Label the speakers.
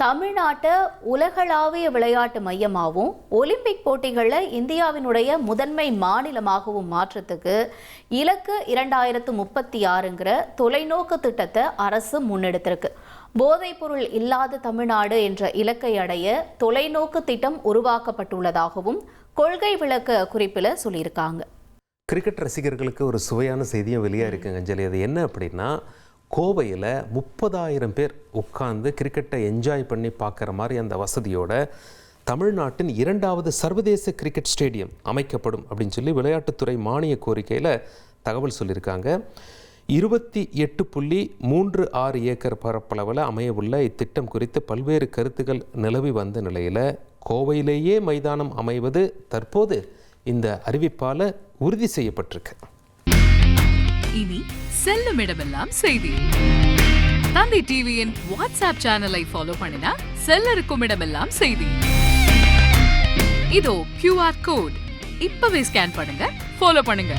Speaker 1: தமிழ்நாட்டை உலகளாவிய விளையாட்டு மையமாகவும் ஒலிம்பிக் போட்டிகளில் இந்தியாவினுடைய முதன்மை மாநிலமாகவும் மாற்றத்துக்கு இலக்கு 2036ங்கிற தொலைநோக்கு திட்டத்தை அரசு முன்னெடுத்திருக்கு. போதைப்பொருள் இல்லாத தமிழ்நாடு என்ற இலக்கை அடைய தொலைநோக்கு திட்டம் உருவாக்கப்பட்டுள்ளதாகவும் கொள்கை விளக்க குறிப்பில் சொல்லியிருக்காங்க.
Speaker 2: கிரிக்கெட் ரசிகர்களுக்கு ஒரு சுவையான செய்தியும் வெளியாக இருக்குங்க அஞ்சலி. அது என்ன அப்படின்னா, கோவையில் 30,000 பேர் உட்கார்ந்து கிரிக்கெட்டை என்ஜாய் பண்ணி பார்க்குற மாதிரி அந்த வசதியோட தமிழ்நாட்டின் 2வது சர்வதேச கிரிக்கெட் ஸ்டேடியம் அமைக்கப்படும் அப்படின்னு சொல்லி விளையாட்டுத்துறை மானிய கோரிக்கையில் தகவல் சொல்லியிருக்காங்க. 28.36 ஏக்கர் பரப்பளவில் அமையவுள்ள இத்திட்டம் குறித்து பல்வேறு கருத்துக்கள் நிலவி வந்த நிலையில் கோவையிலேயே மைதானம் அமைவது தற்போது இந்த அறிவிப்பால் உறுதி செய்யப்பட்டிருக்கு.
Speaker 3: இனி செல்லும் இடமெல்லாம் செய்தி. தந்தை டிவியின் வாட்ஸ்அப் சேனலை ஃபாலோ பண்ணினா செல்ல இருக்கும் இடமெல்லாம் செய்தி. இதோ QR கோட் இப்பவே ஸ்கேன் பண்ணுங்க, ஃபாலோ பண்ணுங்க.